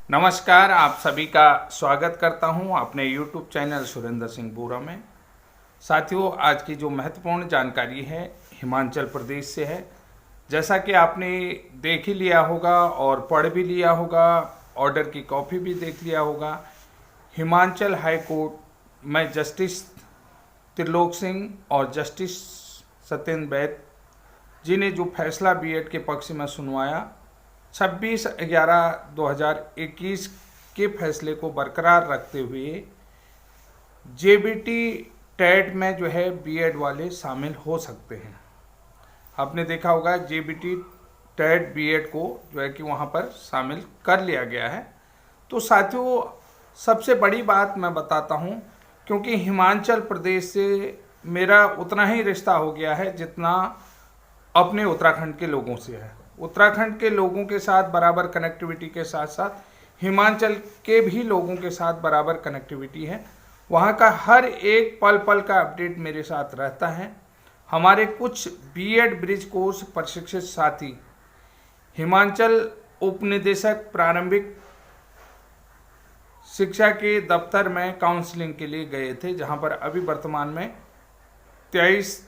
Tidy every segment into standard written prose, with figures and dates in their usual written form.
नमस्कार, आप सभी का स्वागत करता हूं अपने YouTube चैनल सुरेंद्र सिंह बोरा में। साथियों, आज की जो महत्वपूर्ण जानकारी है हिमाचल प्रदेश से है। जैसा कि आपने देख ही लिया होगा और पढ़ भी लिया होगा, ऑर्डर की कॉपी भी देख लिया होगा। हिमाचल हाई कोर्ट में जस्टिस त्रिलोक सिंह और जस्टिस सत्येंद्र वैद जी ने जो फैसला बीएड के पक्ष में सुनवाया, 26/11/2021 के फैसले को बरकरार रखते हुए जेबीटी टेट में जो है बीएड वाले शामिल हो सकते हैं। आपने देखा होगा जेबीटी टेट बीएड को जो है कि वहाँ पर शामिल कर लिया गया है। तो साथियों, सबसे बड़ी बात मैं बताता हूँ, क्योंकि हिमाचल प्रदेश से मेरा उतना ही रिश्ता हो गया है जितना अपने उत्तराखंड के लोगों से है। उत्तराखंड के लोगों के साथ बराबर कनेक्टिविटी के साथ साथ हिमाचल के भी लोगों के साथ बराबर कनेक्टिविटी है। वहाँ का हर एक पल पल का अपडेट मेरे साथ रहता है। हमारे कुछ बीएड ब्रिज कोर्स प्रशिक्षित साथी हिमाचल उपनिदेशक प्रारंभिक शिक्षा के दफ्तर में काउंसलिंग के लिए गए थे, जहाँ पर अभी वर्तमान में 23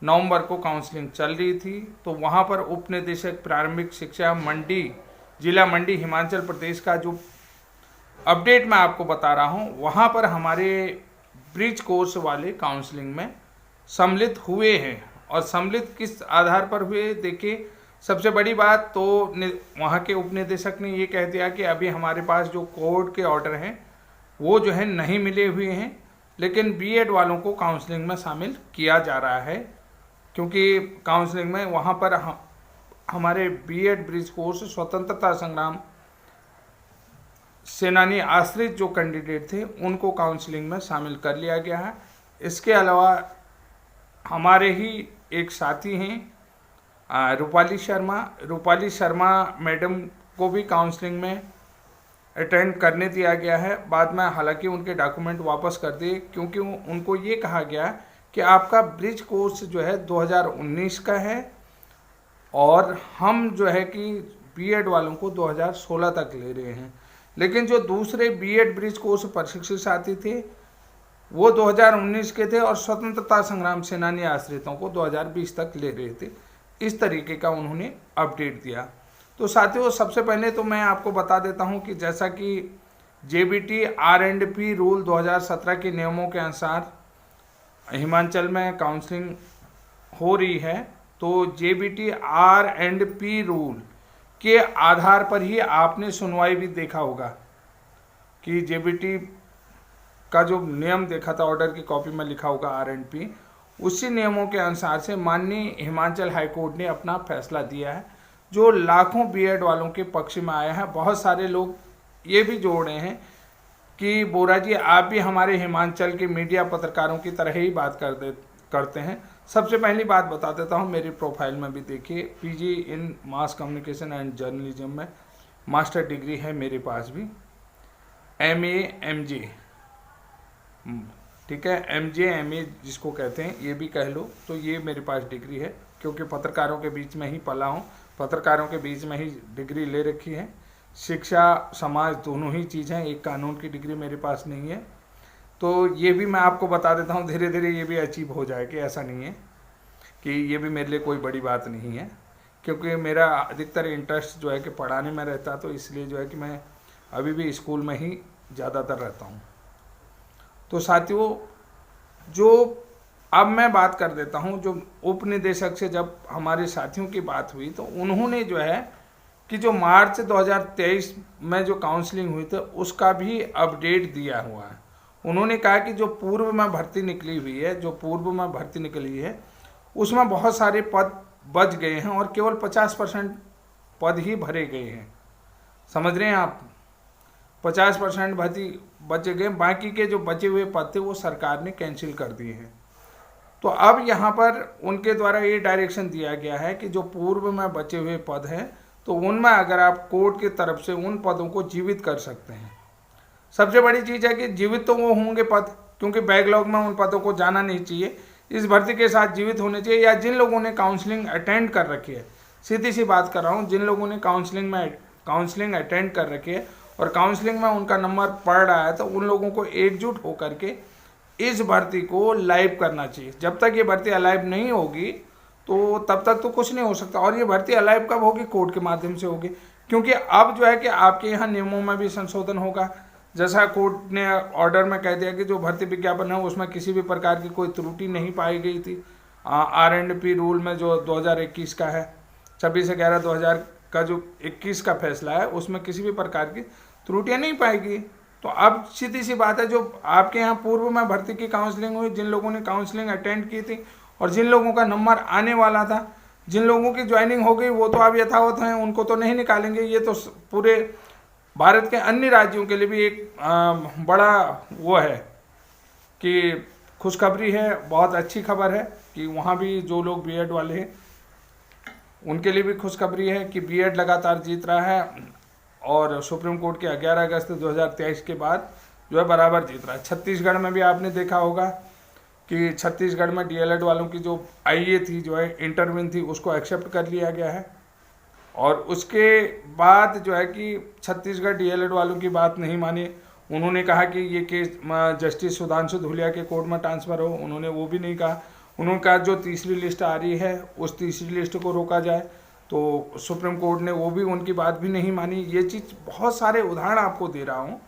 नवंबर को काउंसलिंग चल रही थी। तो वहाँ पर उपनिदेशक प्रारंभिक शिक्षा मंडी, जिला मंडी, हिमाचल प्रदेश का जो अपडेट मैं आपको बता रहा हूँ, वहाँ पर हमारे ब्रिज कोर्स वाले काउंसलिंग में सम्मिलित हुए हैं। और सम्मिलित किस आधार पर हुए, देखिए, सबसे बड़ी बात तो वहाँ के उपनिदेशक ने ये कह दिया कि अभी हमारे पास जो कोर्ट के ऑर्डर हैं वो जो है नहीं मिले हुए हैं, लेकिन बीएड वालों को काउंसलिंग में शामिल किया जा रहा है। क्योंकि काउंसलिंग में वहाँ पर हमारे बीएड ब्रिज कोर्स स्वतंत्रता संग्राम सेनानी आश्रित जो कैंडिडेट थे उनको काउंसलिंग में शामिल कर लिया गया है। इसके अलावा हमारे ही एक साथी हैं रूपाली शर्मा मैडम को भी काउंसलिंग में अटेंड करने दिया गया है। बाद में हालांकि उनके डॉक्यूमेंट वापस कर दिए, क्योंकि उनको ये कहा गया कि आपका ब्रिज कोर्स जो है 2019 का है और हम जो है कि बीएड वालों को 2016 तक ले रहे हैं। लेकिन जो दूसरे बीएड ब्रिज कोर्स प्रशिक्षित साथी थे वो 2019 के थे और स्वतंत्रता संग्राम सेनानी आश्रितों को 2020 तक ले रहे थे। इस तरीके का उन्होंने अपडेट दिया। तो साथियों, सबसे पहले तो मैं आपको बता देता हूं कि जैसा कि जेबीटी R&P रूल 2017 के नियमों के अनुसार हिमाचल में काउंसलिंग हो रही है, तो जेबीटी R&P रूल के आधार पर ही आपने सुनवाई भी देखा होगा कि जेबीटी का जो नियम देखा था, ऑर्डर की कॉपी में लिखा होगा R&P, उसी नियमों के अनुसार से माननीय हिमाचल हाई कोर्ट ने अपना फैसला दिया है, जो लाखों बीएड वालों के पक्ष में आया है। बहुत सारे लोग ये भी जोड़ रहे हैं कि बोरा जी, आप भी हमारे हिमाचल के मीडिया पत्रकारों की तरह ही बात करते हैं। सबसे पहली बात बता देता हूँ, मेरी प्रोफाइल में भी देखिए, PG in mass communication and journalism में मास्टर डिग्री है मेरे पास भी, MA MJ, ठीक है, MJ MA जिसको कहते हैं, ये भी कह लो, तो ये मेरे पास डिग्री है। क्योंकि पत्रकारों के बीच में ही पला हूँ, पत्रकारों के बीच में ही डिग्री ले रखी है। शिक्षा समाज दोनों ही चीज़ हैं, एक कानून की डिग्री मेरे पास नहीं है। तो ये भी मैं आपको बता देता हूँ, धीरे धीरे ये भी अचीव हो जाएगी। ऐसा नहीं है कि ये भी मेरे लिए कोई बड़ी बात नहीं है, क्योंकि मेरा अधिकतर इंटरेस्ट जो है कि पढ़ाने में रहता, तो इसलिए जो है कि मैं अभी भी स्कूल में ही ज़्यादातर रहता हूँ। तो साथियों, जो अब मैं बात कर देता हूँ, जो उपनिदेशक से जब हमारे साथियों की बात हुई तो उन्होंने जो है कि जो मार्च 2023 में जो काउंसलिंग हुई थी उसका भी अपडेट दिया हुआ है। उन्होंने कहा कि जो पूर्व में भर्ती निकली हुई है, उसमें बहुत सारे पद बच गए हैं और केवल 50% पद ही भरे गए हैं। समझ रहे हैं आप, 50% भर्ती बचे गए, बाकी के जो बचे हुए पद थे वो सरकार ने कैंसिल कर दिए हैं। तो अब यहाँ पर उनके द्वारा ये डायरेक्शन दिया गया है कि जो पूर्व में बचे हुए पद हैं, तो उनमें अगर आप कोर्ट की तरफ से उन पदों को जीवित कर सकते हैं। सबसे बड़ी चीज़ है कि जीवित तो वो होंगे पद, क्योंकि बैकलॉग में उन पदों को जाना नहीं चाहिए। इस भर्ती के साथ जीवित होने चाहिए, या जिन लोगों ने काउंसलिंग अटेंड कर रखी है, सीधी सी बात कर रहा हूँ, जिन लोगों ने काउंसलिंग अटेंड कर रखी है और काउंसलिंग में उनका नंबर पड़ रहा है, तो उन लोगों को एकजुट होकर के इस भर्ती को लाइव करना चाहिए। जब तक ये भर्ती अलाइव नहीं होगी तो तब तक तो कुछ नहीं हो सकता। और ये भर्ती अलाइव कब होगी? कोर्ट के माध्यम से होगी, क्योंकि अब जो है कि आपके यहाँ नियमों में भी संशोधन होगा। जैसा कोर्ट ने ऑर्डर में कह दिया कि जो भर्ती विज्ञापन है उसमें किसी भी प्रकार की कोई त्रुटि नहीं पाई गई थी। R&P रूल में जो 2021 का है, 26/11/2000 का जो 21 का फैसला है, उसमें किसी भी प्रकार की त्रुटियां नहीं पाएगी। तो अब सीधी सी बात है, जो आपके यहाँ पूर्व में भर्ती की काउंसलिंग हुई, जिन लोगों ने काउंसलिंग अटेंड की थी और जिन लोगों का नंबर आने वाला था, जिन लोगों की ज्वाइनिंग हो गई, वो तो अब यथावत हैं, उनको तो नहीं निकालेंगे। ये तो पूरे भारत के अन्य राज्यों के लिए भी एक बड़ा वो है कि खुशखबरी है, बहुत अच्छी खबर है कि वहाँ भी जो लोग बीएड वाले हैं उनके लिए भी खुशखबरी है कि बीएड लगातार जीत रहा है और सुप्रीम कोर्ट के 11 अगस्त 2023 के बाद जो है बराबर जीत रहा है। छत्तीसगढ़ में भी आपने देखा होगा कि छत्तीसगढ़ में डीएलएड वालों की जो आईए थी, जो है इंटरव्यू थी, उसको एक्सेप्ट कर लिया गया है। और उसके बाद जो है कि छत्तीसगढ़ डीएलएड वालों की बात नहीं मानी। उन्होंने कहा कि ये केस जस्टिस सुधांशु धूलिया के कोर्ट में ट्रांसफ़र हो, उन्होंने वो भी नहीं कहा। उन्होंने कहा जो तीसरी लिस्ट आ रही है उस तीसरी लिस्ट को रोका जाए, तो सुप्रीम कोर्ट ने वो भी उनकी बात भी नहीं मानी। ये चीज़ बहुत सारे उदाहरण आपको दे रहा हूँ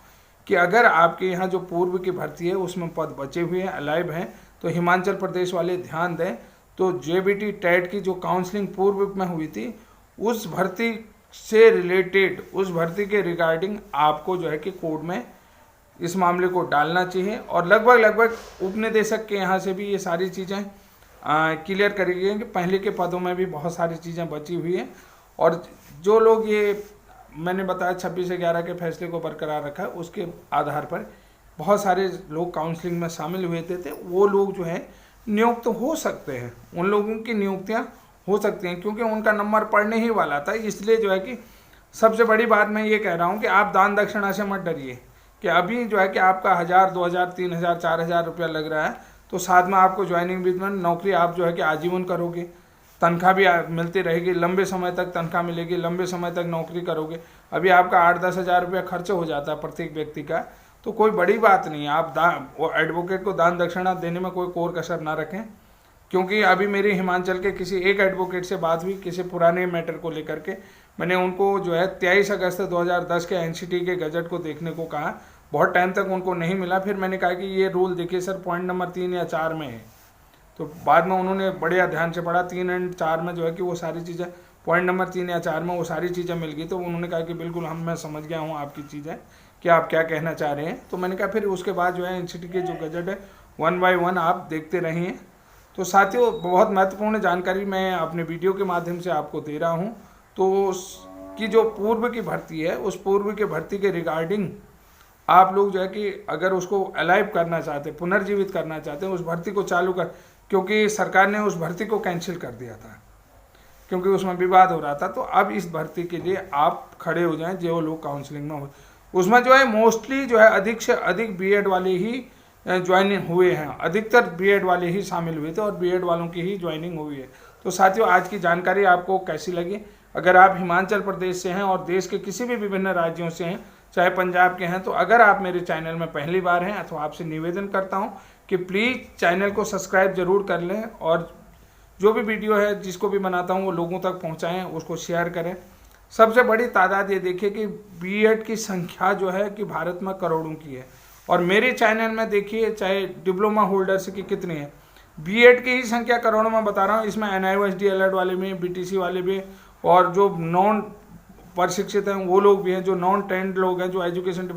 कि अगर आपके यहाँ जो पूर्व की भर्ती है उसमें पद बचे हुए हैं, अलाइव हैं, तो हिमाचल प्रदेश वाले ध्यान दें। तो जेबीटी टेट की जो काउंसलिंग पूर्व में हुई थी, उस भर्ती से रिलेटेड, उस भर्ती के रिगार्डिंग आपको जो है कि कोर्ट में इस मामले को डालना चाहिए। और लगभग उपनिदेशक के यहाँ से भी ये सारी चीज़ें क्लियर करी गई हैं कि पहले के पदों में भी बहुत सारी चीज़ें बची हुई हैं। और जो लोग ये मैंने बताया 26/11 के फैसले को बरकरार रखा, उसके आधार पर बहुत सारे लोग काउंसलिंग में शामिल हुए थे, वो लोग जो है नियुक्त हो सकते हैं, उन लोगों की नियुक्तियाँ हो सकती हैं, क्योंकि उनका नंबर पड़ने ही वाला था। इसलिए जो है कि सबसे बड़ी बात मैं ये कह रहा हूँ कि आप दान दक्षिणा से मत डरिए कि अभी जो है कि आपका 1000, 2000, 3000, 4000 रुपया लग रहा है, तो साथ में आपको ज्वाइनिंग भी नौकरी आप जो है कि आजीवन करोगे, तनख्वाह भी मिलती रहेगी, लंबे समय तक तनख्वाह मिलेगी, लंबे समय तक नौकरी करोगे। अभी आपका 8-10 हज़ार रुपया खर्च हो जाता है प्रत्येक व्यक्ति का, तो कोई बड़ी बात नहीं है। आप वो एडवोकेट को दान दक्षिणा देने में कोई कोर कसर ना रखें, क्योंकि अभी मेरी हिमाचल के किसी एक एडवोकेट से बात हुई किसी पुराने मैटर को लेकर के। मैंने उनको जो है 23 अगस्त 2010 के एनसीटी के गजट को देखने को कहा, बहुत टाइम तक उनको नहीं मिला। फिर मैंने कहा कि ये रूल देखिए सर, पॉइंट नंबर 3 या 4 में है। तो बाद में उन्होंने बढ़िया ध्यान से पढ़ा, 3 और 4 में जो है कि वो सारी चीज़ें, पॉइंट नंबर 3 या 4 में वो सारी चीज़ें मिल गई। तो उन्होंने कहा कि बिल्कुल मैं समझ गया हूँ आपकी चीज़ें कि आप क्या कहना चाह रहे हैं। तो मैंने कहा फिर उसके बाद जो है एनसीटी के जो गजट है 1 by 1 आप देखते रहिए। तो साथियों, बहुत महत्वपूर्ण जानकारी मैं अपने वीडियो के माध्यम से आपको दे रहा हूँ। तो कि जो पूर्व की भर्ती है, उस पूर्व की भर्ती के रिगार्डिंग आप लोग जो है कि अगर उसको अलाइव करना चाहते हैं, पुनर्जीवित करना चाहते हैं, उस भर्ती को चालू कर, क्योंकि सरकार ने उस भर्ती को कैंसिल कर दिया था क्योंकि उसमें विवाद हो रहा था। तो अब इस भर्ती के लिए आप खड़े हो जाएं जो लोग काउंसलिंग में हुए। उसमें जो है मोस्टली जो है अधिक से अधिक बीएड वाले ही ज्वाइनिंग हुए हैं, अधिकतर बीएड वाले ही शामिल हुए थे और बीएड वालों की ही ज्वाइनिंग हुई है। तो साथियों, आज की जानकारी आपको कैसी लगी? अगर आप हिमाचल प्रदेश से हैं और देश के किसी भी विभिन्न राज्यों से हैं, चाहे पंजाब के हैं, तो अगर आप मेरे चैनल में पहली बार हैं तो आपसे निवेदन करता हूं कि प्लीज़ चैनल को सब्सक्राइब जरूर कर लें और जो भी वीडियो है जिसको भी बनाता हूं वो लोगों तक पहुंचाएं, उसको शेयर करें। सबसे बड़ी तादाद ये देखिए कि बीएड की संख्या जो है कि भारत में करोड़ों की है, और मेरे चैनल में देखिए चाहे डिप्लोमा होल्डर्स की कितनी है, बीएड की ही संख्या करोड़ों में बता रहा हूँ। इसमें NIOS DLED वाले भी, BTC वाले भी, और जो नॉन प्रशिक्षित हैं वो लोग भी हैं, जो नॉन ट्रेंड लोग हैं, जो एजुकेशन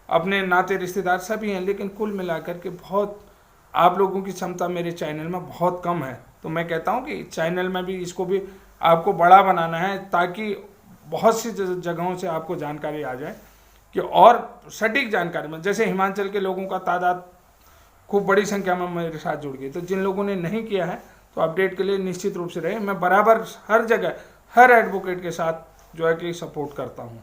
अपने नाते रिश्तेदार सभी हैं। लेकिन कुल मिलाकर के बहुत आप लोगों की क्षमता मेरे चैनल में बहुत कम है। तो मैं कहता हूं कि चैनल में भी इसको भी आपको बड़ा बनाना है, ताकि बहुत सी जगहों से आपको जानकारी आ जाए कि और सटीक जानकारी में, जैसे हिमाचल के लोगों का तादाद खूब बड़ी संख्या में मेरे साथ जुड़ गई। तो जिन लोगों ने नहीं किया है तो अपडेट के लिए निश्चित रूप से रहे। मैं बराबर हर जगह हर एडवोकेट के साथ जो है कि सपोर्ट करता हूँ।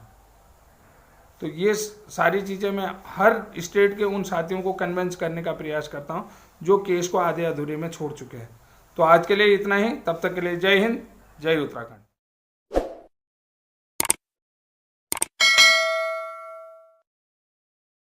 तो ये सारी चीज़ें मैं हर स्टेट के उन साथियों को कन्विंस करने का प्रयास करता हूँ जो केस को आधे अधूरे में छोड़ चुके हैं। तो आज के लिए इतना ही, तब तक के लिए जय हिंद, जय उत्तराखंड।